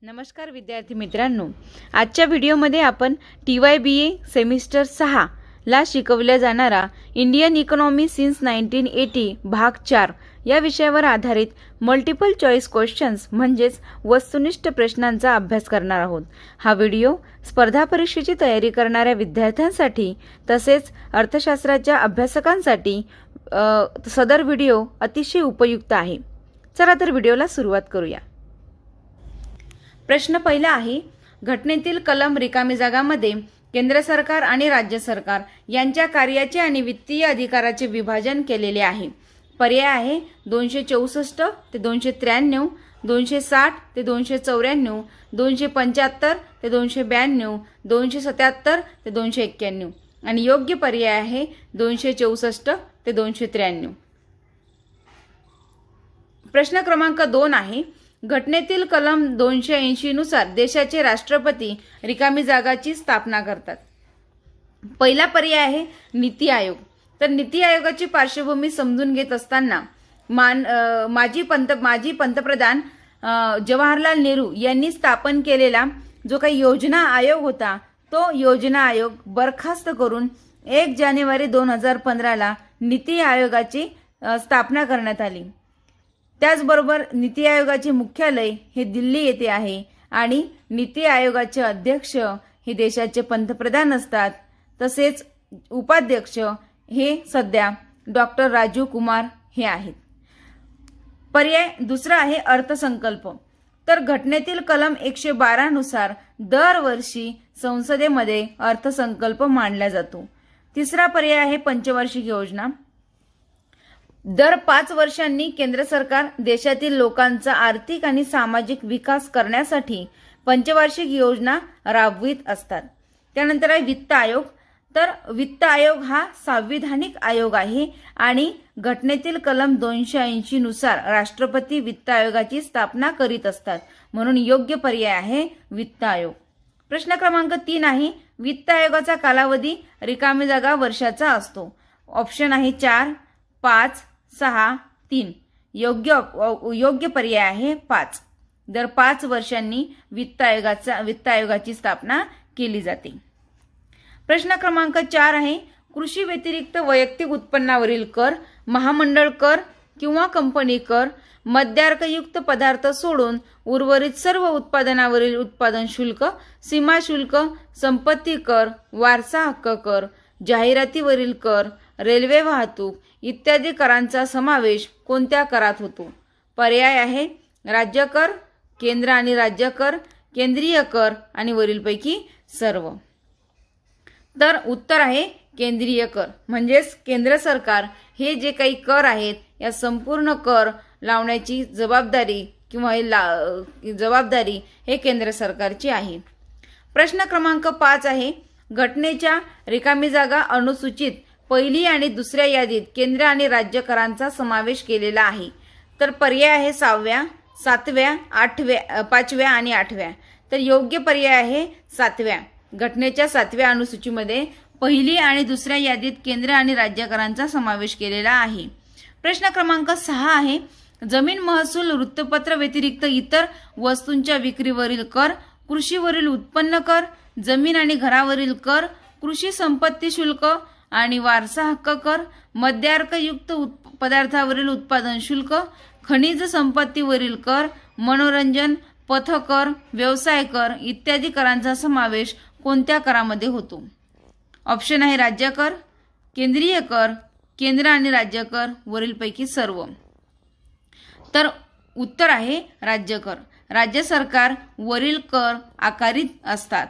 नमस्कार विद्यार्थी मित्रांनो, आजच्या व्हिडिओमध्ये आपण TYBA सेमिस्टर 6 ला शिकवल्या जाणारा इंडियन इकॉनॉमी सिन्स 1980 भाग 4 या विषयावर आधारित मल्टिपल चॉईस क्वेश्चन्स म्हणजेच वस्तुनिष्ठ प्रश्नांचा अभ्यास करणार आहोत। हा व्हिडिओ स्पर्धा परीक्षेची तयारी करणाऱ्या विद्यार्थ्यांसाठी तसेच अर्थशास्त्राच्या अभ्यासकांसाठी सदर व्हिडिओ अतिशय उपयुक्त आहे। चला तर व्हिडिओला सुरुवात करूया। प्रश्न पहिला आहे, घटनेतील कलम रिकामी जागामध्ये केंद्र सरकार आणि राज्य सरकार यांच्या कार्याचे आणि वित्तीय अधिकाराचे विभाजन केलेले आहे। पर्याय आहे 264 ते 293, 260 ते 294, 275 ते 292, 277 ते 291 आणि योग्य पर्याय आहे 264 ते 293। प्रश्न क्रमांक 2 आहे, घटनेतील कलम 280 नुसार देशाचे राष्ट्रपती रिकामी जागाची स्थापना करतात। पहिला पर्याय आहे नीती आयोग। तर नीती आयोगाची पार्श्वभूमी समजून घेत असताना माजी पंतप्रधान जवाहरलाल नेहरू यांनी स्थापन केलेला जो काही योजना आयोग होता तो योजना आयोग बरखास्त करून 1 जानेवारी 2015 ला नीती आयोगाची स्थापना करण्यात आली। त्याचबरोबर नीती आयोगाचे मुख्यालय हे दिल्ली येथे आहे आणि नीती आयोगाचे अध्यक्ष हे देशाचे पंतप्रधान असतात। तसेच उपाध्यक्ष हे सध्या डॉक्टर राजीव कुमार हे आहेत। पर्याय दुसरा आहे अर्थसंकल्प। तर घटनेतील कलम 112 नुसार दरवर्षी संसदेमध्ये अर्थसंकल्प मांडला जातो। तिसरा पर्याय आहे पंचवार्षिक योजना। दर 5 वर्षांनी केंद्र सरकार देशातील लोकांचा आर्थिक आणि सामाजिक विकास करण्यासाठी पंचवार्षिक योजना राबवित असतात। त्यानंतर आहे वित्त आयोग। तर वित्त आयोग हा संविधानिक आयोग आहे आणि घटनेतील कलम 280 नुसार राष्ट्रपती वित्त आयोगाची स्थापना करीत असतात, म्हणून योग्य पर्याय आहे वित्त आयोग। प्रश्न क्रमांक 3 आहे, वित्त आयोगाचा कालावधी रिकामी जागा वर्षाचा असतो। ऑप्शन आहे 4, 5, 6, 3। योग्य पर्याय आहे 5। दर 5 वर्षांनी वित्त आयोगाची स्थापना केली जाते। प्रश्न क्रमांक 4 आहे, कृषी व्यतिरिक्त वैयक्तिक उत्पन्नावरील कर, महामंडळ कर किंवा कंपनी कर, मद्यार्कयुक्त पदार्थ सोडून उर्वरित सर्व उत्पादनावरील उत्पादन शुल्क, सीमा शुल्क, संपत्ती कर, वारसा हक्क कर, जाहिरातीवरील कर, रेल्वे वाहतूक इत्यादी करांचा समावेश कोणत्या करात होतो? पर्याय आहे राज्य कर, केंद्र आणि राज्य कर, केंद्रीय कर आणि वरीलपैकी सर्व। तर उत्तर आहे केंद्रीय कर। म्हणजेच केंद्र सरकार हे जे काही कर आहेत या संपूर्ण कर लावण्याची जबाबदारी हे केंद्र सरकारची आहे। प्रश्न क्रमांक 5 आहे, घटनेच्या रिकामी जागा अनुसूचित पहिली आणि दुसऱ्या यादीत केंद्र आणि राज्य करांचा समावेश केलेला आहे। तर पर्याय आहे 6व्या, 7व्या, 8व्या, 5व्या आणि 8व्या। तर योग्य पर्याय आहे 7व्या। घटनेच्या 7व्या अनुसूचीमध्ये पहिली आणि दुसऱ्या यादीत केंद्र आणि राज्य करांचा समावेश केलेला आहे। प्रश्न क्रमांक 6 आहे, जमीन महसूल वृत्तपत्र व्यतिरिक्त इतर वस्तूंच्या विक्रीवरील कर, कृषीवरील उत्पन्न कर, जमीन आणि घरावरील कर, कृषी संपत्ती शुल्क आणि वारसा हक्क कर, मद्यार्कयुक्त पदार्थावरील उत्पादन शुल्क, खनिज संपत्तीवरील कर, मनोरंजन, पथकर, व्यवसाय कर इत्यादी करांचा समावेश कोणत्या करामध्ये होतो? ऑप्शन आहे राज्य कर, केंद्रीय कर, केंद्र आणि राज्य कर वरीलपैकी सर्व। तर उत्तर आहे राज्य कर। राज्य सरकार वरील कर आकारित असतात।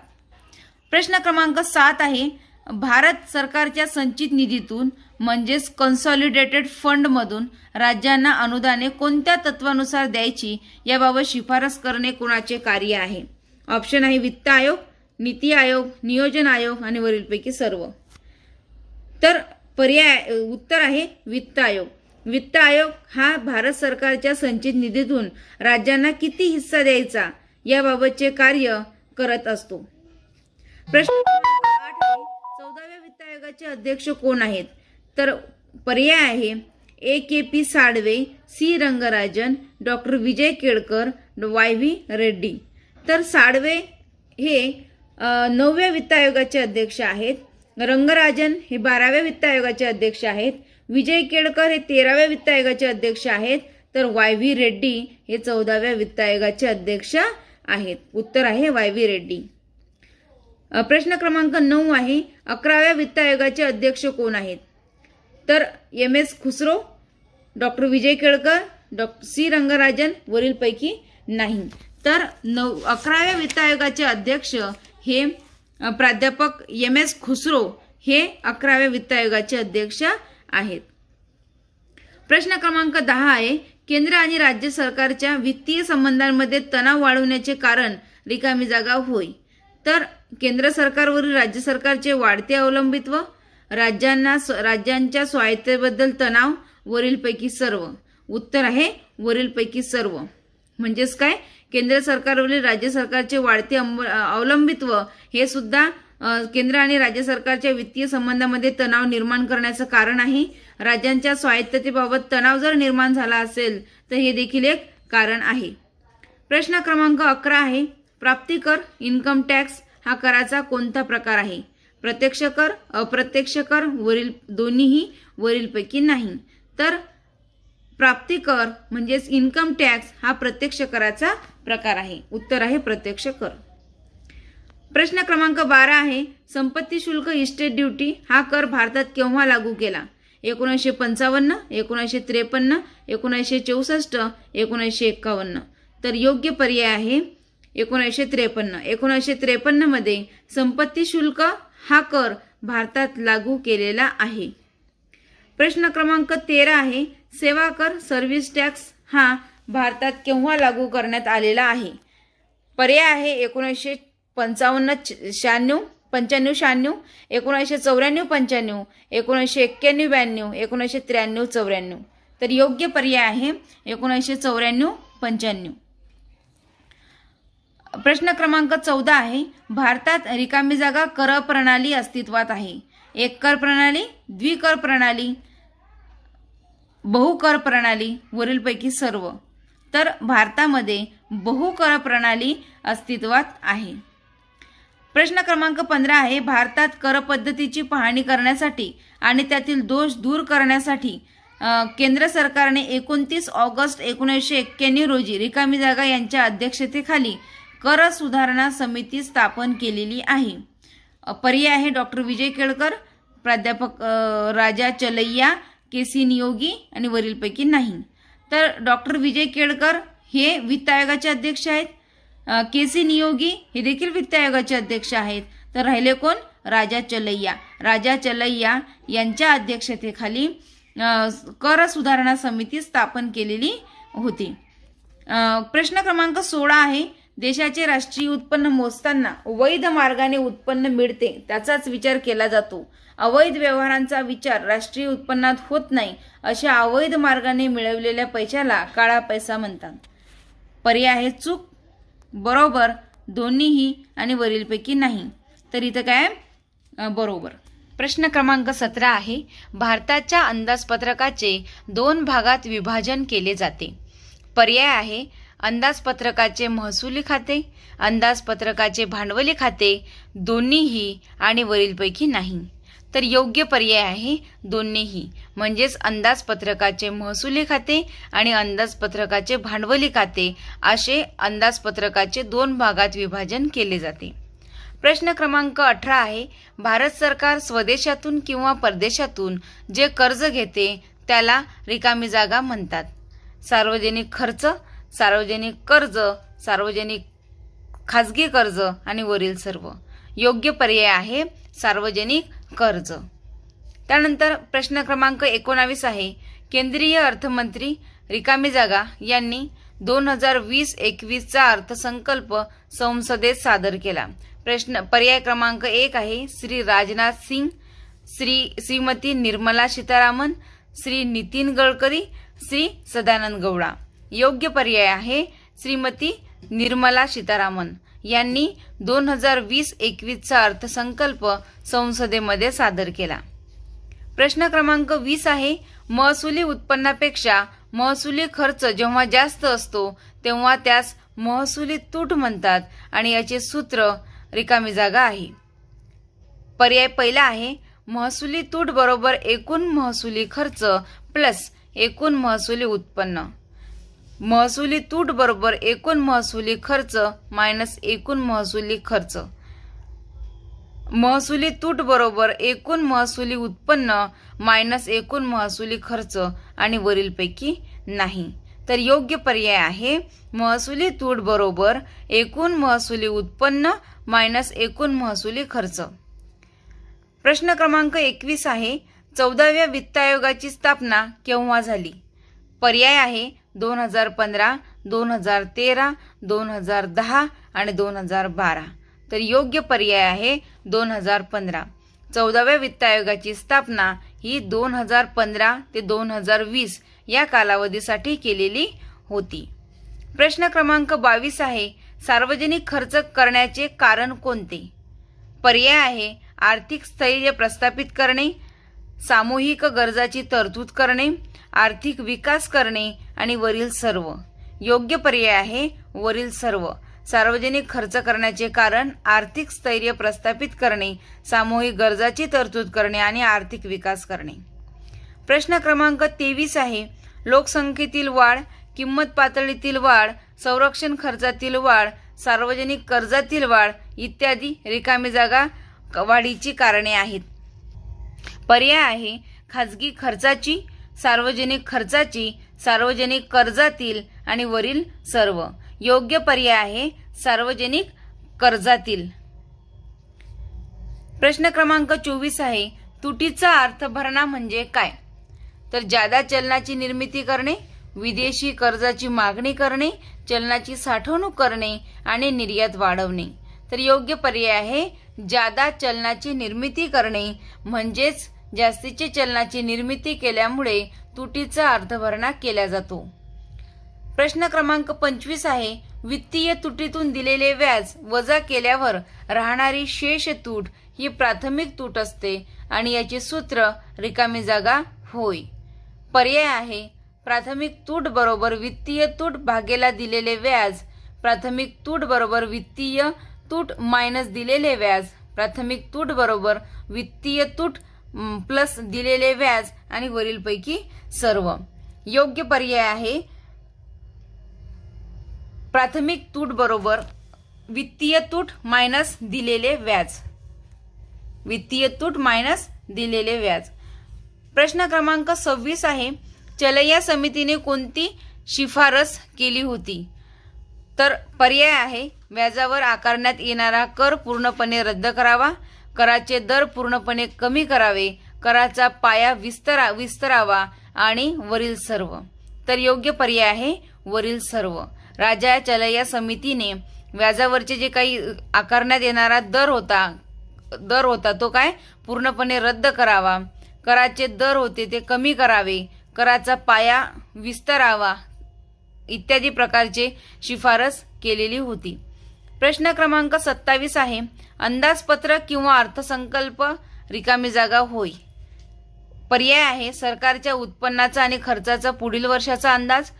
प्रश्न क्रमांक 7 आहे, भारत सरकारच्या संचित निधीतून म्हणजेच कन्सॉलिडेटेड फंड मधून राज्यांना अनुदाने कोणत्या तत्वानुसार द्यायची याबाबत शिफारस करणे कोणाचे कार्य आहे? ऑप्शन आहे वित्त आयोग, नीती आयोग, नियोजन आयोग आणि वरीलपैकी सर्व। तर पर्याय उत्तर आहे वित्त आयोग। वित्त आयोग हा भारत सरकारच्या संचित निधीतून राज्यांना किती हिस्सा द्यायचा याबाबतचे कार्य करत असतो। प्रश्न 8 आहे, 14व्या वित्त आयोग आयोगाचे अध्यक्ष कोण आहेत? तर पर्याय आहे A.K.P. Salve, C Rangarajan, doctor Vijay Kelkar, Y.V. Reddy. तर साळवे हे 9व्या वित्त आयोगाचे अध्यक्ष आहेत. रंगराजन हे 12व्या वित्त आयोगाचे अध्यक्ष आहेत. विजय केळकर हे 13व्या वित्त आयोगाचे अध्यक्ष आहेत. तर Y.V. रेड्डी हे 14व्या वित्त आयोगाचे अध्यक्ष आहेत. उत्तर आहे Y.V. रेड्डी. प्रश्न क्रमांक 9 आहे 11व्या वित्त आयोगाचे अध्यक्ष कोण आहेत? तर M.S. Khusro, doctor Vijay Kelkar, doctor C Rangarajan, वरीलपैकी नाही. तर 11व्या वित्त आयोगाचे अध्यक्ष हे प्राध्यापक M.S. खुसरो हे 11व्या वित्त आयोगाचे अध्यक्ष आहेत. प्रश्न क्रमांक 10 आहे केंद्र आणि राज्य सरकारच्या वित्तीय संबंधांमध्ये तणाव वाढवण्याचे कारण रिकामी जागा होय. तर केंद्र सरकारवरील राज्य सरकारचे वाढते अवलंबित्व, राज्यांच्या स्वायत्तेबद्दल तणाव, वरीलपैकी सर्व. उत्तर आहे वरीलपैकी सर्व. म्हणजेच काय, केंद्र सरकारवरील राज्य सरकारचे वाढते अवलंबित्व हे सुद्धा केंद्र आणि राज्य सरकारच्या वित्तीय संबंधामध्ये तणाव निर्माण करण्याचं कारण आहे. राज्यांच्या स्वायत्ततेबाबत तणाव जर निर्माण झाला असेल तर हे देखील एक कारण आहे. प्रश्न क्रमांक 11 आहे प्राप्तिकर, इन्कम टॅक्स हा कराचा कोणता प्रकार आहे? प्रत्यक्ष कर, अप्रत्यक्ष कर, दोन्हीही, वरीलपैकी नाही. तर प्राप्तिकर म्हणजेच इन्कम टॅक्स हा प्रत्यक्ष कराचा प्रकार आहे. उत्तर आहे प्रत्यक्ष कर. प्रश्न क्रमांक 12 आहे संपत्ती शुल्क, इस्टेट ड्युटी हा कर भारतात केव्हा लागू केला? 1955, 1953, 1964, 1951. तर योग्य पर्याय आहे 1953. 1953 मध्ये संपत्ती शुल्क हा कर भारतात लागू केलेला आहे. प्रश्न क्रमांक 13 आहे सेवा कर, सर्व्हिस टॅक्स हा भारतात केव्हा लागू करण्यात आलेला आहे? पर्याय आहे 1995-96, 95-96, 1994-95, 1991-92, 1993-94. तर योग्य पर्याय आहे 1994-95. प्रश्न क्रमांक 14 आहे भारतात रिकामी जागा कर प्रणाली अस्तित्वात आहे. एक कर प्रणाली, द्विकर प्रणाली, बहुकर प्रणाली, वरीलपैकी सर्व. तर भारतामध्ये बहुकर प्रणाली अस्तित्वात आहे. प्रश्न क्रमांक 15 आहे भारतात कर पद्धतीची पाहणी करण्यासाठी आणि त्यातील दोष दूर करण्यासाठी केंद्र सरकारने 29 ऑगस्ट 1991 रोजी रिकामी जागा यांच्या अध्यक्षतेखाली कर सुधारणा समिती स्थापन केलेली आहे. पर्याय आहे डॉक्टर विजय केळकर, प्राध्यापक राजा चलैया, के.सी. नियोगी आणि वरीलपैकी नाही. तर डॉक्टर विजय केळकर हे वित्त आयोगाचे अध्यक्ष आहेत. के.सी. नियोगी हे देखील वित्त आयोगाचे अध्यक्ष आहेत. तर राहिले कोण? राजा चलैया. राजा चलैया यांच्या अध्यक्षतेखाली कर सुधारणा समिती स्थापन केलेली होती. प्रश्न क्रमांक 16 आहे देशाचे राष्ट्रीय उत्पन्न मोजताना वैध मार्गाने उत्पन्न मिळते त्याचाच विचार केला जातो. अवैध व्यवहारांचा विचार राष्ट्रीय उत्पन्नात होत नाही. अशा अवैध मार्गाने मिळवलेल्या पैशाला काळा पैसा म्हणतात. पर्याय आहे चूक, बरोबर, दोन्हीही आणि वरीलपैकी नाही. तर इथं काय बरोबर. प्रश्न क्रमांक 17 आहे भारताच्या अंदाजपत्रकाचे 2 भागात विभाजन केले जाते. पर्याय आहे अंदाजपत्रकाचे महसुली खाते, अंदाजपत्रकाचे भांडवली खाते, दोन्हीही आणि वरीलपैकी नाही. तर योग्य पर्याय आहे दोन्हीही. म्हणजेच अंदाजपत्रकाचे महसुली खाते आणि अंदाजपत्रकाचे भांडवली खाते असे अंदाजपत्रकाचे 2 भागात विभाजन केले जाते. प्रश्न क्रमांक 18 आहे भारत सरकार स्वदेशातून किंवा परदेशातून जे कर्ज घेते त्याला रिकामी जागा म्हणतात. सार्वजनिक खर्च, सार्वजनिक कर्ज, सार्वजनिक खाजगी कर्ज आणि वरील सर्व. योग्य पर्याय आहे सार्वजनिक कर्ज. त्यानंतर प्रश्न क्रमांक 19 आहे केंद्रीय अर्थमंत्री रिकामी जागा यांनी 2020-21चा अर्थसंकल्प संसदेत सादर केला. पर्याय क्रमांक 1 आहे श्री राजनाथ सिंग, श्रीमती निर्मला सीतारामन, श्री नितीन गडकरी, श्री सदानंद गौडा. योग्य पर्याय आहे श्रीमती निर्मला सीतारामन यांनी 2020-21चा अर्थसंकल्प संसदेमध्ये सादर केला. प्रश्न क्रमांक 20 आहे, महसुली उत्पन्नापेक्षा महसुली खर्च जेव्हा जास्त असतो तेव्हा त्यास महसुली तूट म्हणतात आणि याचे सूत्र रिकामी जागा आहे. पर्याय पहिला आहे, महसुली तूट बरोबर एकूण महसुली खर्च प्लस एकूण महसुली उत्पन्न. महसुली तूट बरोबर एकूण महसुली खर्च मायनस एकूण महसुली खर्च. महसुली तूट बरोबर एकूण महसुली उत्पन्न मायनस एकूण महसुली खर्च आणि वरीलपैकी नाही. तर योग्य पर्याय आहे महसुली तूट बरोबर एकूण महसुली उत्पन्न मायनस एकूण महसुली खर्च. प्रश्न क्रमांक 21 आहे, 14व्या वित्त आयोगाची स्थापना केव्हा झाली? पर्याय आहे 2015, 2013, 2010 आणि 2012. तर योग्य पर्याय आहे 2015. 14व्या वित्त आयोगाची स्थापना ही 2015 ते 2020 या कालावधीसाठी केलेली होती. प्रश्न क्रमांक 22 आहे, सार्वजनिक खर्च करण्याचे कारण कोणते? पर्याय आहे आर्थिक स्थैर्य प्रस्थापित करणे, सामूहिक गरजाची तरतूद करणे, आर्थिक विकास करणे आणि वरील सर्व. योग्य पर्याय आहे वरील सर्व. सार्वजनिक खर्च करण्याचे कारण आर्थिक स्थैर्य प्रस्थापित करणे, सामूहिक गरजाची तरतूद करणे आणि आर्थिक विकास करणे. प्रश्न क्रमांक 23 आहे, लोकसंख्येतील वाढ, किंमत पातळीतील वाढ, संरक्षण खर्चातील वाढ, सार्वजनिक कर्जातील वाढ इत्यादी रिकामी जागा वाढीची कारणे आहेत. पर्याय आहे खाजगी खर्चाची, सार्वजनिक खर्चाची, सार्वजनिक कर्जातील आणि वरील सर्व. योग्य पर्याय आहे सार्वजनिक कर्जातील. प्रश्न क्रमांक 24 आहे, तुटीचा अर्थभरणा म्हणजे काय? तर जादा चलनाची निर्मिती करणे, विदेशी कर्जाची मागणी करणे, चलनाची साठवणूक करणे आणि निर्यात वाढवणे. तर योग्य पर्याय आहे जादा चलनाची निर्मिती करणे, म्हणजेच जास्तीचे चलनाची निर्मिती केल्यामुळे तुटीचा अर्थभरणा केला जातो. प्रश्न क्रमांक 25 आहे, वित्तीय तुटीतून दिलेले व्याज वजा केल्यावर राहणारी शेष तूट ही प्राथमिक तूट असते आणि याचे सूत्र रिकामी जागा होय. पर्याय आहे प्राथमिक तूट बरोबर वित्तीय तूट भागेला दिलेले व्याज, प्राथमिक तूट बरोबर वित्तीय तूट मायनस दिलेले व्याज, प्राथमिक तूट बरोबर वित्तीय तूट प्लस दिलेले व्याज आणि वरीलपैकी सर्व. योग्य पर्याय आहे प्राथमिक तूट बरोबर वित्तीय तूट मायनस दिलेले व्याज. वित्तीय तूट मायनस दिलेले व्याज. प्रश्न क्रमांक 26 आहे, चलैया समितीने कोणती शिफारस केली होती? तर पर्याय आहे व्याजावर आकारण्यात येणारा कर पूर्णपणे रद्द करावा, कराचे दर पूर्णपणे कमी करावे, कराचा पाया विस्तरावा आणि वरील सर्व. तर योग्य पर्याय आहे वरील सर्व. राजा चलैया समितीने व्याजावरचे जे काही आकारण्यात येणारा दर होता तो काय पूर्णपणे रद्द करावा, कराचे दर होते ते कमी करावे, कराचा पाया विस्तरावा इत्यादी प्रकारचे शिफारस केलेली होती. प्रश्न क्रमांक 27 आहे, अंदाजपत्रक किंवा अर्थसंकल्प रिकामी जागा होय. पर्याय आहे सरकारच्या उत्पन्नाचा आणि खर्चाचा पुढील वर्षाचा अंदाज,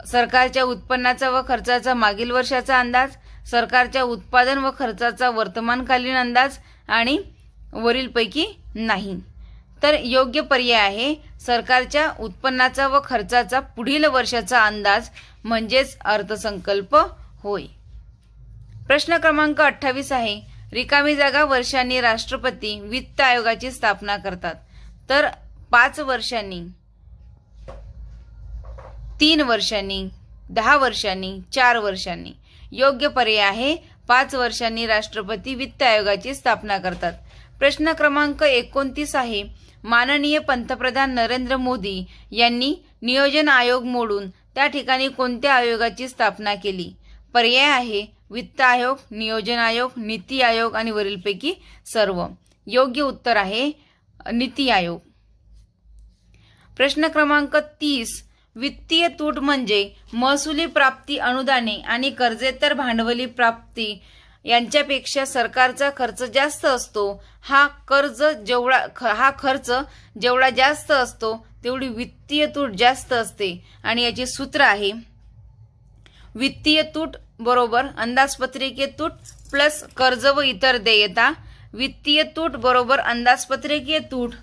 सरकारच्या उत्पन्नाचा व खर्चाचा मागील वर्षाचा अंदाज, सरकारच्या उत्पादन व खर्चाचा वर्तमानकालीन अंदाज आणि वरीलपैकी नाही. तर योग्य पर्याय आहे सरकारच्या उत्पन्नाचा व खर्चाचा पुढील वर्षाचा अंदाज म्हणजेच अर्थसंकल्प होय. प्रश्न क्रमांक 28 आहे, रिकामी जागा वर्षांनी राष्ट्रपती वित्त आयोगाची स्थापना करतात. तर 5 वर्षांनी, 3 वर्षांनी, 10 वर्षांनी, 4 वर्षांनी. योग्य पर्याय आहे 5 वर्षांनी राष्ट्रपती वित्त आयोगाची स्थापना करतात. प्रश्न क्रमांक 29 आहे, माननीय पंतप्रधान नरेंद्र मोदी यांनी नियोजन आयोग मोडून त्या ठिकाणी कोणत्या आयोगाची स्थापना केली? पर्याय आहे वित्त आयोग, नियोजन आयोग, नीती आयोग आणि वरीलपैकी सर्व. योग्य उत्तर आहे नीती आयोग. प्रश्न क्रमांक 30, वित्तीय तूट म्हणजे महसुली प्राप्ती अनुदाने आणि कर्जेतर भांडवली प्राप्ती यांच्यापेक्षा सरकारचा खर्च जास्त असतो. हा खर्च जेवढा जास्त असतो तेवढी वित्तीय तूट जास्त असते. आणि याचे सूत्र आहे वित्तीय तूट बरोबर अंदाजपत्रकीय तूट प्लस कर्ज व इतर देयता. वित्तीय तूट बरोबर अंदाजपत्रकीय तूट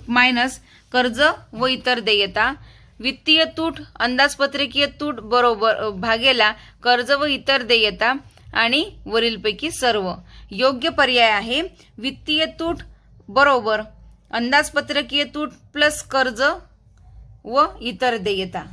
मायनस कर्ज व इतर देयता. वित्तीय तूट अंदाजपत्रकीय तूट बरोबर भागेला कर्ज व इतर देयता आणि वरीलपैकी सर्व. योग्य पर्याय आहे वित्तीय तूट बरोबर अंदाजपत्रकीय तूट प्लस कर्ज व इतर देयता.